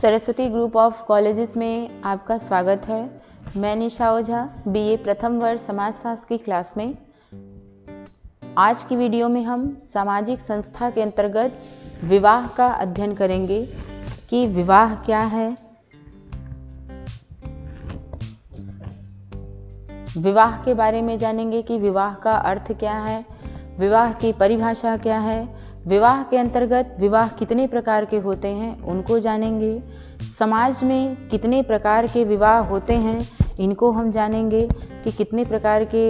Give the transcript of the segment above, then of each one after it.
Saraswati group of colleges में आपका स्वागत है। मैं निशा ओझा, बीए प्रथम वर्ष समाजशास्त्र की क्लास में। आज की वीडियो में हम सामाजिक संस्था के अंतर्गत विवाह का अध्ययन करेंगे कि विवाह क्या है, विवाह के बारे में जानेंगे कि विवाह का अर्थ क्या है, विवाह की परिभाषा क्या है, विवाह के अंतर्गत विवाह कितने प्रकार के होते हैं उनको जानेंगे, समाज में कितने प्रकार के विवाह होते हैं इनको हम जानेंगे कि कितने प्रकार के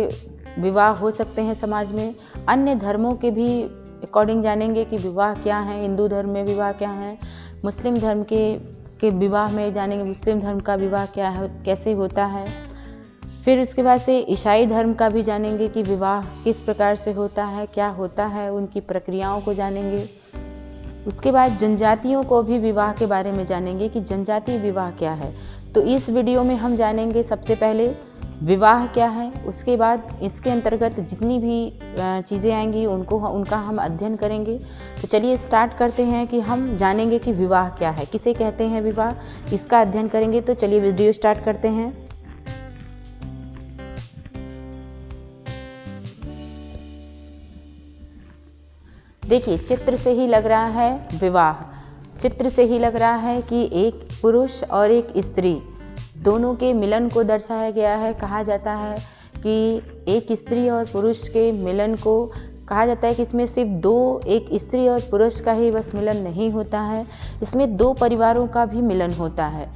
विवाह हो सकते हैं समाज में। अन्य धर्मों के भी अकॉर्डिंग जानेंगे कि विवाह क्या है, हिंदू धर्म में विवाह क्या है, मुस्लिम धर्म के विवाह में जानेंगे मुस्लिम धर्म का विवाह क्या है, कैसे होता है। फिर उसके बाद से ईसाई धर्म का भी जानेंगे कि विवाह किस प्रकार से होता है, क्या होता है, उनकी प्रक्रियाओं को जानेंगे। उसके बाद जनजातियों को भी विवाह के बारे में जानेंगे कि जनजातीय विवाह क्या है। तो इस वीडियो में हम जानेंगे सबसे पहले विवाह क्या है, उसके बाद इसके अंतर्गत जितनी भी चीज़ें आएंगी उनका हम अध्ययन करेंगे। तो चलिए स्टार्ट करते हैं कि हम जानेंगे कि विवाह क्या है, किसे कहते हैं विवाह, इसका अध्ययन करेंगे। तो चलिए वीडियो स्टार्ट करते हैं। देखिए, चित्र से ही लग रहा है विवाह, चित्र से ही लग रहा है कि एक पुरुष और एक स्त्री दोनों के मिलन को दर्शाया गया है। कहा जाता है कि एक स्त्री और पुरुष के मिलन को कहा जाता है कि इसमें सिर्फ एक स्त्री और पुरुष का ही बस मिलन नहीं होता है, इसमें दो परिवारों का भी मिलन होता है।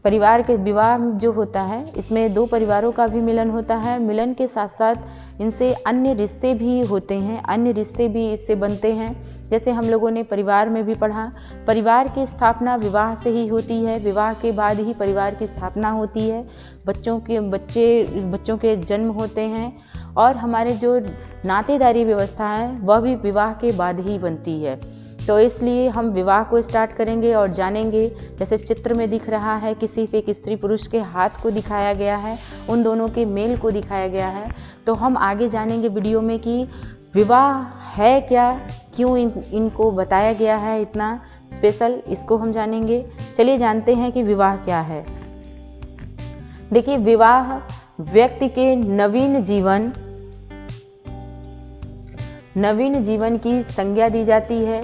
परिवार के विवाह जो होता है इसमें दो परिवारों का भी मिलन होता है। मिलन के साथ साथ इनसे अन्य रिश्ते भी होते हैं, अन्य रिश्ते भी इससे बनते हैं। जैसे हम लोगों ने परिवार में भी पढ़ा, परिवार की स्थापना विवाह से ही होती है, विवाह के बाद ही परिवार की स्थापना होती है, बच्चों के जन्म होते हैं और हमारे जो नातेदारी व्यवस्था है वह भी विवाह के बाद ही बनती है। तो इसलिए हम विवाह को स्टार्ट करेंगे और जानेंगे। जैसे चित्र में दिख रहा है कि सिर्फ एक स्त्री पुरुष के हाथ को दिखाया गया है, उन दोनों के मेल को दिखाया गया है। तो हम आगे जानेंगे वीडियो में कि विवाह है क्या, क्यों इनको बताया गया है इतना स्पेशल, इसको हम जानेंगे। चलिए जानते हैं कि विवाह क्या है। देखिए, विवाह व्यक्ति के नवीन जीवन की संज्ञा दी जाती है।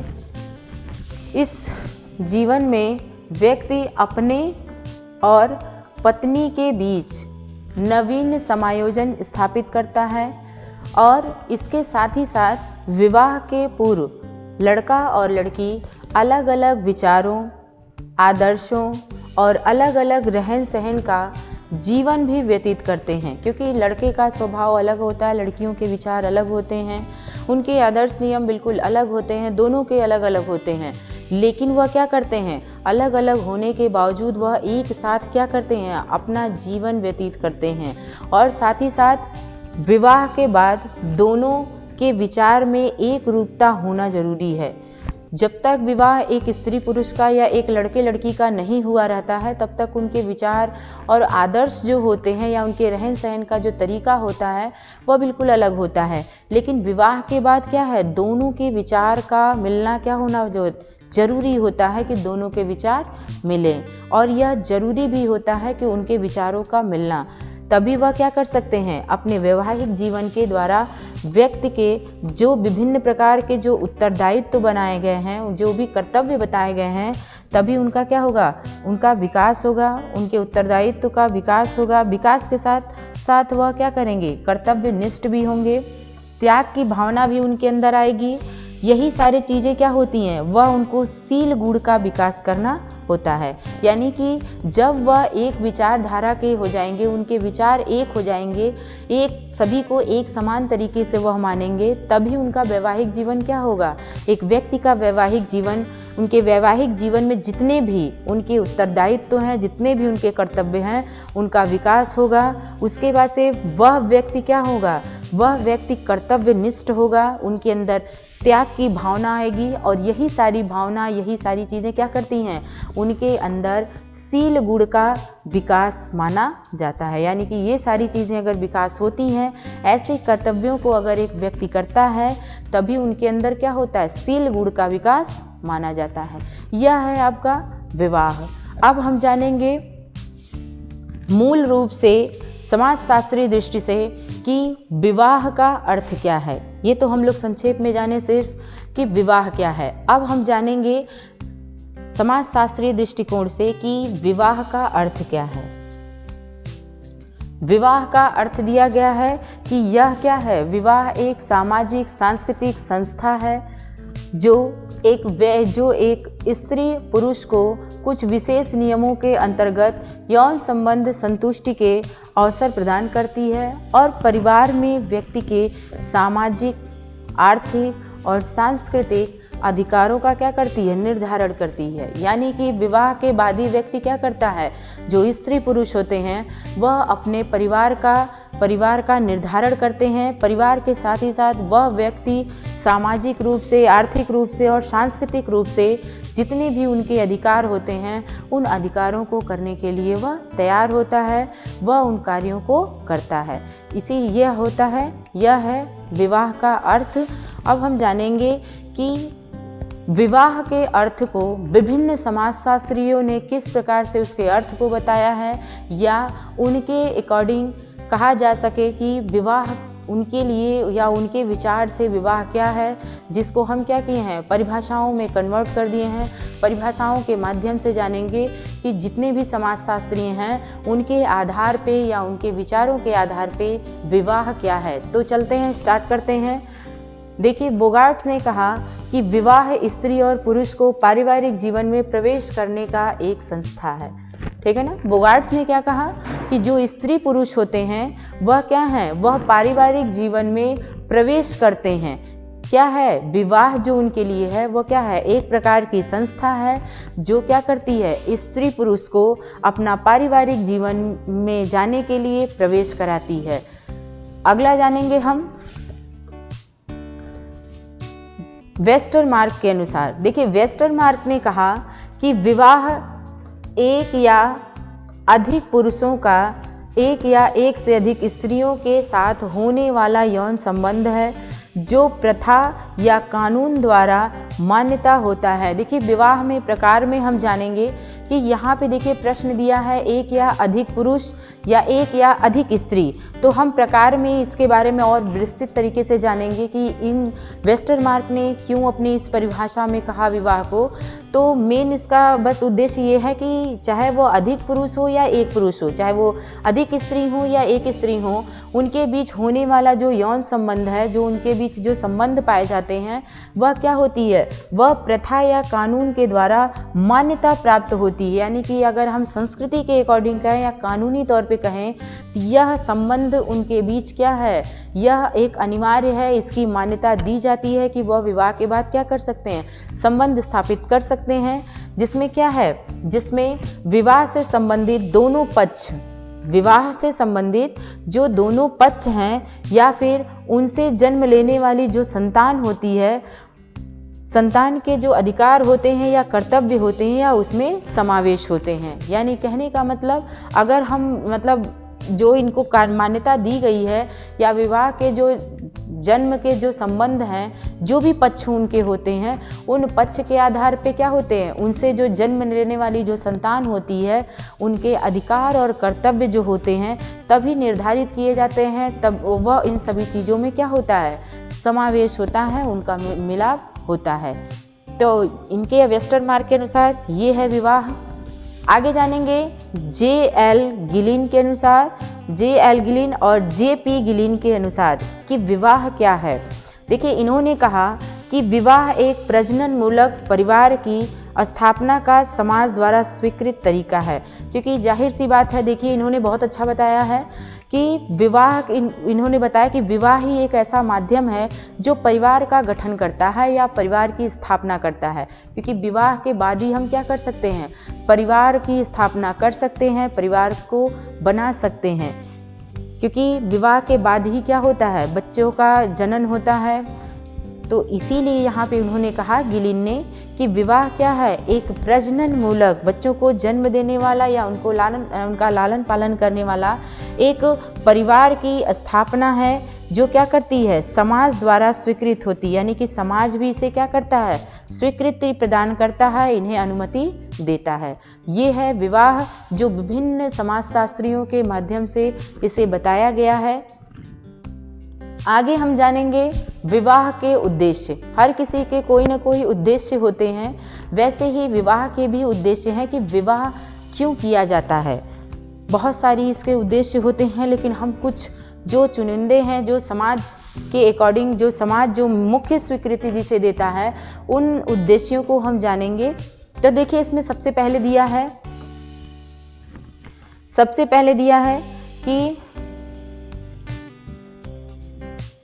इस जीवन में व्यक्ति अपने और पत्नी के बीच नवीन समायोजन स्थापित करता है और इसके साथ ही साथ विवाह के पूर्व लड़का और लड़की अलग अलग विचारों, आदर्शों और अलग अलग रहन सहन का जीवन भी व्यतीत करते हैं। क्योंकि लड़के का स्वभाव अलग होता है, लड़कियों के विचार अलग होते हैं, उनके आदर्श नियम बिल्कुल अलग होते हैं, दोनों के अलग अलग होते हैं। लेकिन वह क्या करते हैं, अलग अलग होने के बावजूद वह एक साथ क्या करते हैं, अपना जीवन व्यतीत करते हैं। और साथ ही साथ विवाह के बाद दोनों के विचार में एक रूपता होना जरूरी है। जब तक विवाह एक स्त्री पुरुष का या एक लड़के लड़की का नहीं हुआ रहता है तब तक उनके विचार और आदर्श जो होते हैं या उनके रहन सहन का जो तरीका होता है वह बिल्कुल अलग होता है। लेकिन विवाह के बाद क्या है, दोनों के विचार का मिलना क्या होना जो जरूरी होता है कि दोनों के विचार मिलें, और यह जरूरी भी होता है कि उनके विचारों का मिलना, तभी वह क्या कर सकते हैं, अपने वैवाहिक जीवन के द्वारा व्यक्ति के जो विभिन्न प्रकार के जो उत्तरदायित्व बनाए गए हैं, जो भी कर्तव्य बताए गए हैं, तभी उनका क्या होगा, उनका विकास होगा, उनके उत्तरदायित्व का विकास होगा। विकास के साथ साथ वह क्या करेंगे, कर्तव्य निष्ठ भी होंगे, त्याग की भावना भी उनके अंदर आएगी। यही सारी चीज़ें क्या होती हैं, वह उनको शील गुण का विकास करना होता है। यानी कि जब वह एक विचारधारा के हो जाएंगे, उनके विचार एक हो जाएंगे, सभी को एक समान तरीके से वह मानेंगे, तभी उनका वैवाहिक जीवन क्या होगा, एक व्यक्ति का वैवाहिक जीवन, उनके वैवाहिक जीवन में जितने भी उनके उत्तरदायित्व हैं, जितने भी उनके कर्तव्य हैं, उनका विकास होगा। उसके बाद से वह व्यक्ति क्या होगा, वह व्यक्ति कर्तव्य निष्ठ होगा, उनके अंदर त्याग की भावना आएगी और यही सारी भावना, यही सारी चीज़ें क्या करती हैं, उनके अंदर शील गुण का विकास माना जाता है। यानी कि ये सारी चीज़ें अगर विकास होती हैं, ऐसे कर्तव्यों को अगर एक व्यक्ति करता है, तभी उनके अंदर क्या होता है, शील गुण का विकास माना जाता है। यह है आपका विवाह। अब हम जानेंगे मूल रूप से समाजशास्त्रीय दृष्टि से कि विवाह का अर्थ क्या है। ये तो हम लोग संक्षेप में जाने सिर्फ कि विवाह क्या है। अब हम जानेंगे समाजशास्त्रीय दृष्टिकोण से कि विवाह का अर्थ क्या है। विवाह का अर्थ दिया गया है कि यह क्या है, विवाह एक सामाजिक सांस्कृतिक संस्था है जो एक स्त्री पुरुष को कुछ विशेष नियमों के अंतर्गत यौन संबंध संतुष्टि के अवसर प्रदान करती है और परिवार में व्यक्ति के सामाजिक, आर्थिक और सांस्कृतिक अधिकारों का क्या करती है, निर्धारण करती है। यानी कि विवाह के बाद ही व्यक्ति क्या करता है, जो स्त्री पुरुष होते हैं वह अपने परिवार का निर्धारण करते हैं। परिवार के साथ ही साथ वह व्यक्ति सामाजिक रूप से, आर्थिक रूप से और सांस्कृतिक रूप से जितने भी उनके अधिकार होते हैं उन अधिकारों को करने के लिए वह तैयार होता है, वह उन कार्यों को करता है। इसी यह है विवाह का अर्थ। अब हम जानेंगे कि विवाह के अर्थ को विभिन्न समाजशास्त्रियों ने किस प्रकार से उसके अर्थ को बताया है, या उनके अकॉर्डिंग कहा जा सके कि विवाह उनके लिए या उनके विचार से विवाह क्या है, जिसको हम क्या किए हैं, परिभाषाओं में कन्वर्ट कर दिए हैं। परिभाषाओं के माध्यम से जानेंगे कि जितने भी समाजशास्त्री हैं उनके आधार पे या उनके विचारों के आधार पे विवाह क्या है। तो चलते हैं, स्टार्ट करते हैं। देखिए, बोगार्ट्स ने कहा कि विवाह स्त्री और पुरुष को पारिवारिक जीवन में प्रवेश करने का एक संस्था है। ठीक है ना। बोगार्ट्स ने क्या कहा कि जो स्त्री पुरुष होते हैं वह क्या है, वह पारिवारिक जीवन में प्रवेश करते हैं। क्या है, विवाह जो उनके लिए है वो क्या है, एक प्रकार की संस्था है जो क्या करती है, स्त्री पुरुष को अपना पारिवारिक जीवन में जाने के लिए प्रवेश कराती है। अगला जानेंगे हम वेस्टरमार्क के अनुसार। देखिए, वेस्टरमार्क ने कहा कि विवाह एक या अधिक पुरुषों का एक या एक से अधिक स्त्रियों के साथ होने वाला यौन संबंध है जो प्रथा या कानून द्वारा मान्यता होता है। देखिए, विवाह में प्रकार में हम जानेंगे कि यहाँ पे देखिए प्रश्न दिया है एक या अधिक पुरुष या एक या अधिक स्त्री। तो हम प्रकार में इसके बारे में और विस्तृत तरीके से जानेंगे कि इन वेस्टरमार्क ने क्यों अपनी इस परिभाषा में कहा विवाह को। तो मेन इसका बस उद्देश्य ये है कि चाहे वो अधिक पुरुष हो या एक पुरुष हो, चाहे वो अधिक स्त्री हो या एक स्त्री हो, उनके बीच होने वाला जो यौन संबंध है, जो उनके बीच जो संबंध पाए जाते हैं वह क्या होती है, वह प्रथा या कानून के द्वारा मान्यता प्राप्त होती है। यानी कि अगर हम संस्कृति के अकॉर्डिंग कहें या कानूनी तौर पे कहें तो यह संबंध उनके बीच क्या है, यह एक अनिवार्य है, इसकी मान्यता दी जाती है कि वह विवाह के बाद क्या कर सकते हैं, संबंध स्थापित कर सकते हैं। जिसमें क्या है, जिसमें विवाह से संबंधित दोनों पक्ष, विवाह से संबंधित जो दोनों पक्ष हैं या फिर उनसे जन्म लेने वाली जो संतान होती है, संतान के जो अधिकार होते हैं या कर्तव्य होते हैं या उसमें समावेश होते हैं। यानी कहने का मतलब, अगर हम जो इनको मान्यता दी गई है या विवाह के जो जन्म के जो संबंध हैं, जो भी पक्ष उनके होते हैं, उन पक्ष के आधार पे क्या होते हैं, उनसे जो जन्म लेने वाली जो संतान होती है उनके अधिकार और कर्तव्य जो होते हैं तभी निर्धारित किए जाते हैं। तब वह इन सभी चीज़ों में क्या होता है, समावेश होता है, उनका मिलाप होता है। तो इनके वेस्टरमार्क के अनुसार ये है विवाह। आगे जानेंगे J.L. गिलिन के अनुसार, J.L. गिलिन और J.P. गिलिन के अनुसार कि विवाह क्या है। देखिए, इन्होंने कहा कि विवाह एक प्रजनन मूलक परिवार की स्थापना का समाज द्वारा स्वीकृत तरीका है। क्योंकि जाहिर सी बात है, देखिए इन्होंने बहुत अच्छा बताया है कि विवाह, इन्होंने बताया कि विवाह ही एक ऐसा माध्यम है जो परिवार का गठन करता है या परिवार की स्थापना करता है। क्योंकि विवाह के बाद ही हम क्या कर सकते हैं, परिवार की स्थापना कर सकते हैं, परिवार को बना सकते हैं। क्योंकि विवाह के बाद ही क्या होता है, बच्चों का जनन होता है। तो इसीलिए यहाँ पे उन्होंने कहा, गिलिन ने, कि विवाह क्या है, एक प्रजनन मूलक, बच्चों को जन्म देने वाला या उनका लालन पालन करने वाला एक परिवार की स्थापना है जो क्या करती है, समाज द्वारा स्वीकृत होती है। यानी कि समाज भी इसे क्या करता है, स्वीकृति प्रदान करता है, इन्हें अनुमति देता है। ये है विवाह, जो विभिन्न समाजशास्त्रियों के माध्यम से इसे बताया गया है। आगे हम जानेंगे विवाह के उद्देश्य। हर किसी के कोई ना कोई उद्देश्य होते हैं, वैसे ही विवाह के भी उद्देश्य हैं कि विवाह क्यों किया जाता है। बहुत सारी इसके उद्देश्य होते हैं, लेकिन हम कुछ जो चुनिंदे हैं, जो समाज के अकॉर्डिंग, जो समाज जो मुख्य स्वीकृति जिसे देता है, उन उद्देश्यों को हम जानेंगे। तो देखिए, इसमें सबसे पहले दिया है कि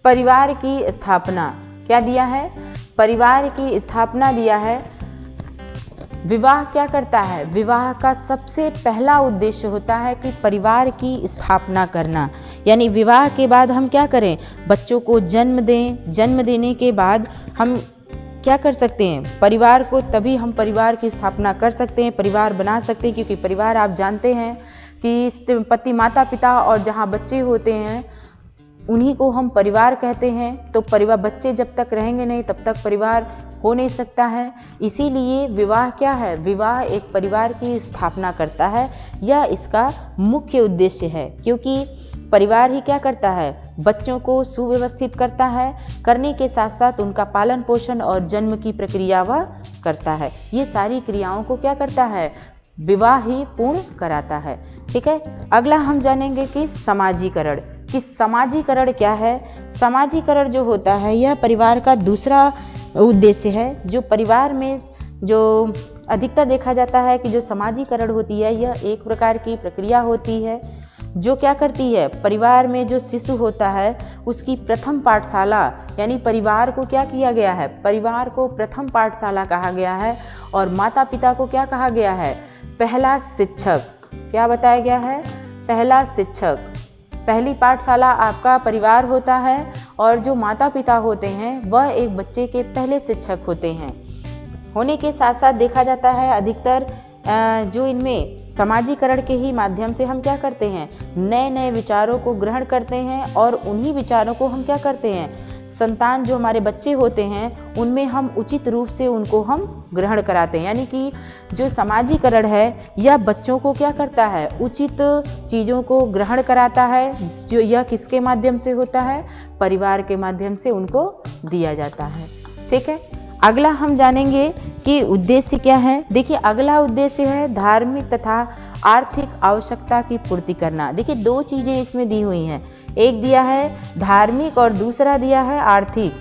परिवार की स्थापना। क्या दिया है? परिवार की स्थापना दिया है। विवाह क्या करता है? विवाह का सबसे पहला उद्देश्य होता है कि परिवार की स्थापना करना, यानी विवाह के बाद हम क्या करें? बच्चों को जन्म दें। जन्म देने के बाद हम क्या कर सकते हैं? परिवार को, तभी हम परिवार की स्थापना कर सकते हैं, परिवार बना सकते हैं। क्योंकि परिवार आप जानते हैं कि पति, माता पिता और जहाँ बच्चे होते हैं उन्हीं को हम परिवार कहते हैं। तो परिवार, बच्चे जब तक रहेंगे नहीं तब तक परिवार हो नहीं सकता है। इसीलिए विवाह क्या है? विवाह एक परिवार की स्थापना करता है, यह इसका मुख्य उद्देश्य है। क्योंकि परिवार ही क्या करता है? बच्चों को सुव्यवस्थित करता है, करने के साथ साथ उनका पालन पोषण और जन्म की प्रक्रिया वह करता है। ये सारी क्रियाओं को क्या करता है? विवाह ही पूर्ण कराता है। ठीक है। अगला हम जानेंगे कि समाजीकरण। कि समाजीकरण क्या है? समाजीकरण जो होता है, यह परिवार का दूसरा उद्देश्य है। जो परिवार में जो अधिकतर देखा जाता है कि जो समाजीकरण होती है, यह एक प्रकार की प्रक्रिया होती है जो क्या करती है? परिवार में जो शिशु होता है उसकी प्रथम पाठशाला, यानी परिवार को क्या किया गया है? परिवार को प्रथम पाठशाला कहा गया है। और माता पिता को क्या कहा गया है? पहला शिक्षक। क्या बताया गया है? पहला शिक्षक। पहली पाठशाला आपका परिवार होता है, और जो माता पिता होते हैं वह एक बच्चे के पहले शिक्षक होते हैं। होने के साथ साथ देखा जाता है अधिकतर जो इनमें समाजीकरण के ही माध्यम से हम क्या करते हैं? नए नए विचारों को ग्रहण करते हैं, और उन्हीं विचारों को हम क्या करते हैं? संतान जो हमारे बच्चे होते हैं उनमें हम उचित रूप से उनको हम ग्रहण कराते हैं। यानी कि जो समाजीकरण है यह बच्चों को क्या करता है? उचित चीज़ों को ग्रहण कराता है। जो यह किसके माध्यम से होता है? परिवार के माध्यम से उनको दिया जाता है। ठीक है। अगला हम जानेंगे कि उद्देश्य क्या है। देखिए, अगला उद्देश्य है धार्मिक तथा आर्थिक आवश्यकता की पूर्ति करना। देखिए, दो चीज़ें इसमें दी हुई हैं, एक दिया है धार्मिक और दूसरा दिया है आर्थिक।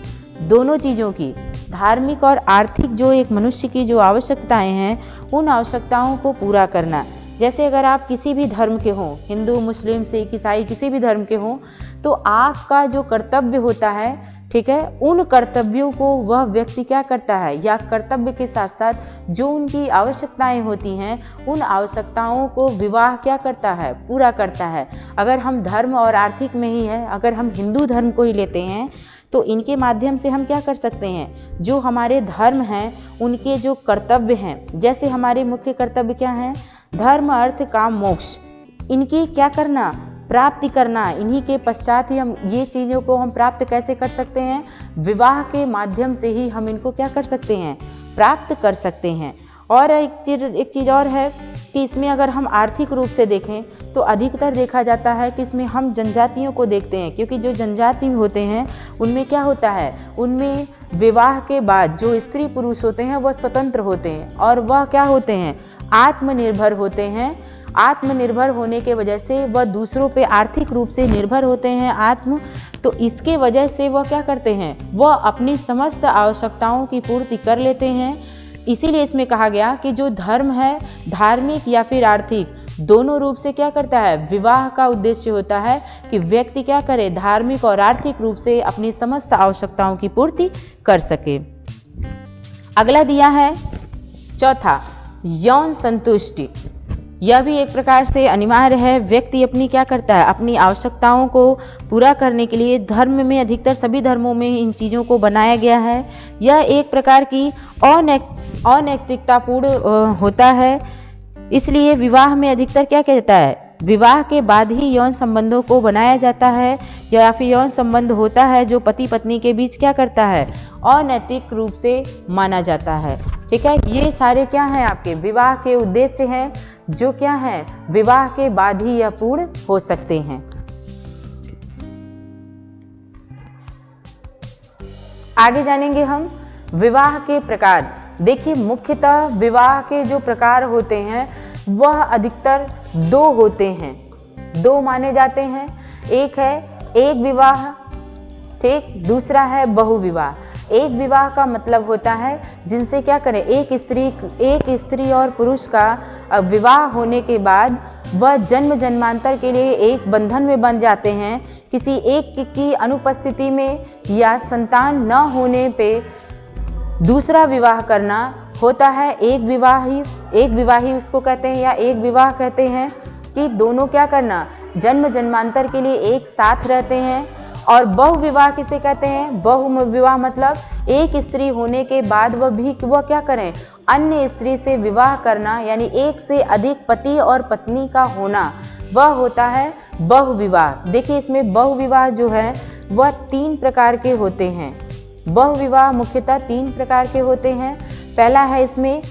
दोनों चीज़ों की, धार्मिक और आर्थिक, जो एक मनुष्य की जो आवश्यकताएं हैं उन आवश्यकताओं को पूरा करना। जैसे अगर आप किसी भी धर्म के हों, हिंदू, मुस्लिम, सिख, ईसाई, किसी भी धर्म के हों, तो आपका जो कर्तव्य होता है, ठीक है, उन कर्तव्यों को वह व्यक्ति क्या करता है? या कर्तव्य के साथ साथ जो उनकी आवश्यकताएं होती हैं उन आवश्यकताओं को विवाह क्या करता है? पूरा करता है। अगर हम धर्म और आर्थिक में ही है, अगर हम हिंदू धर्म को ही लेते हैं तो इनके माध्यम से हम क्या कर सकते हैं? जो हमारे धर्म हैं उनके जो कर्तव्य हैं, जैसे हमारे मुख्य कर्तव्य क्या हैं? धर्म, अर्थ, काम, मोक्ष, इनकी क्या करना? प्राप्ति करना। इन्हीं के पश्चात ही हम ये चीज़ों को हम प्राप्त कैसे कर सकते हैं? विवाह के माध्यम से ही हम इनको क्या कर सकते हैं? प्राप्त कर सकते हैं। और एक चीज़ और है कि इसमें अगर हम आर्थिक रूप से देखें तो अधिकतर देखा जाता है कि इसमें हम जनजातियों को देखते हैं। क्योंकि जो जनजाति होते हैं उनमें क्या होता है? उनमें विवाह के बाद जो स्त्री पुरुष होते हैं वह स्वतंत्र होते हैं, और वह क्या होते हैं? आत्मनिर्भर होते हैं। आत्मनिर्भर होने के वजह से वह दूसरों पे आर्थिक रूप से निर्भर होते हैं। तो इसके वजह से वह क्या करते हैं? वह अपनी समस्त आवश्यकताओं की पूर्ति कर लेते हैं। इसीलिए इसमें कहा गया कि जो धर्म है, धार्मिक या फिर आर्थिक, दोनों रूप से क्या करता है? विवाह का उद्देश्य होता है कि व्यक्ति क्या करे? धार्मिक और आर्थिक रूप से अपनी समस्त आवश्यकताओं की पूर्ति कर सके। अगला दिया है चौथा, यौन संतुष्टि। यह भी एक प्रकार से अनिवार्य है। व्यक्ति अपनी क्या करता है? अपनी आवश्यकताओं को पूरा करने के लिए, धर्म में अधिकतर सभी धर्मों में इन चीज़ों को बनाया गया है। यह एक प्रकार की अनैतिकतापूर्ण होता है। इसलिए विवाह में अधिकतर क्या कहता है? विवाह के बाद ही यौन संबंधों को बनाया जाता है। या फिर यौन संबंध होता है जो पति पत्नी के बीच क्या करता है, अनैतिक रूप से माना जाता है। ठीक है, ये सारे क्या हैं आपके विवाह के उद्देश्य हैं, जो क्या है विवाह के बाद ही यह पूर्ण हो सकते हैं। आगे जानेंगे हम विवाह के प्रकार। देखिए, मुख्यतः विवाह के जो प्रकार होते हैं वह अधिकतर दो होते हैं, दो माने जाते हैं। एक है एक विवाह, ठीक, दूसरा है बहुविवाह। एक विवाह का मतलब होता है जिनसे क्या करें, एक स्त्री और पुरुष का विवाह होने के बाद वह जन्म जन्मांतर के लिए एक बंधन में बन जाते हैं। किसी एक की अनुपस्थिति में या संतान न होने पे दूसरा विवाह करना होता है एक विवाही उसको कहते हैं, या एक विवाह कहते हैं कि दोनों क्या करना, जन्म जन्मांतर के लिए एक साथ रहते हैं। और बहुविवाह किसे कहते हैं, बहुविवाह मतलब एक स्त्री होने के बाद वह क्या करें, अन्य स्त्री से विवाह करना, यानी एक से अधिक पति और पत्नी का होना, वह होता है बहुविवाह। देखिए, इसमें बहुविवाह जो है वह 3 प्रकार के होते हैं। बहुविवाह मुख्यतः 3 प्रकार के होते हैं। पहला है इसमें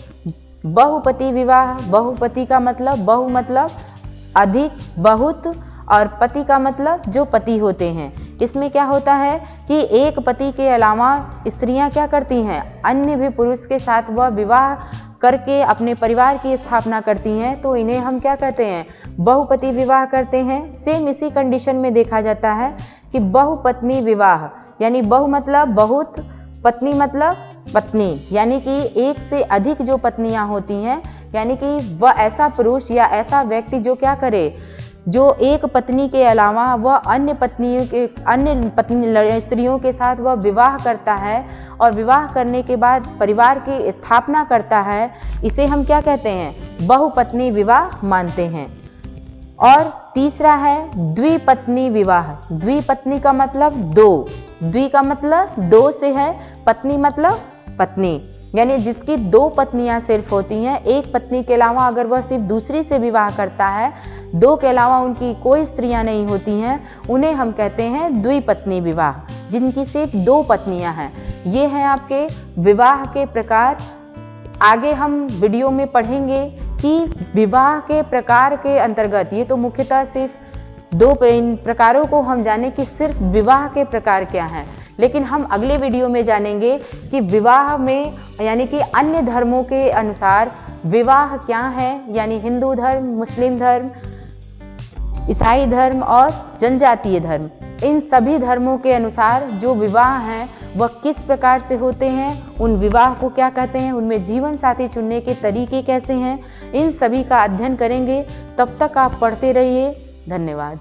बहुपति विवाह। बहुपति का मतलब, बहु मतलब अधिक, बहुत, और पति का मतलब जो पति होते हैं। इसमें क्या होता है कि एक पति के अलावा स्त्रियां क्या करती हैं, अन्य भी पुरुष के साथ वह विवाह करके अपने परिवार की स्थापना करती हैं, तो इन्हें हम क्या कहते हैं, बहुपति विवाह करते हैं। सेम इसी कंडीशन में देखा जाता है कि बहुपत्नी विवाह, यानी बहु मतलब बहुत, पत्नी मतलब पत्नी, यानी कि एक से अधिक जो पत्नियां होती हैं, यानी कि वह ऐसा पुरुष या ऐसा व्यक्ति जो क्या करे, जो एक पत्नी के अलावा वह अन्य स्त्रियों के साथ वह विवाह करता है और विवाह करने के बाद परिवार की स्थापना करता है, इसे हम क्या कहते हैं, बहुपत्नी विवाह मानते हैं। और तीसरा है द्विपत्नी विवाह। द्विपत्नी का मतलब दो, द्वि का मतलब दो से है, पत्नी मतलब पत्नी, यानी जिसकी 2 पत्नियां सिर्फ होती हैं। एक पत्नी के अलावा अगर वह सिर्फ दूसरी से विवाह करता है, 2 के अलावा उनकी कोई स्त्रियां नहीं होती हैं, उन्हें हम कहते हैं द्विपत्नी विवाह, जिनकी सिर्फ 2 पत्नियां हैं। ये हैं आपके विवाह के प्रकार। आगे हम वीडियो में पढ़ेंगे कि विवाह के प्रकार के अंतर्गत, ये तो मुख्यतः सिर्फ 2 प्रकारों को हम जाने कि सिर्फ विवाह के प्रकार क्या हैं, लेकिन हम अगले वीडियो में जानेंगे कि विवाह में यानी कि अन्य धर्मों के अनुसार विवाह क्या है, यानी हिंदू धर्म, मुस्लिम धर्म, ईसाई धर्म और जनजातीय धर्म, इन सभी धर्मों के अनुसार जो विवाह हैं वह किस प्रकार से होते हैं, उन विवाह को क्या कहते हैं, उनमें जीवन साथी चुनने के तरीके कैसे हैं, इन सभी का अध्ययन करेंगे। तब तक आप पढ़ते रहिए। धन्यवाद।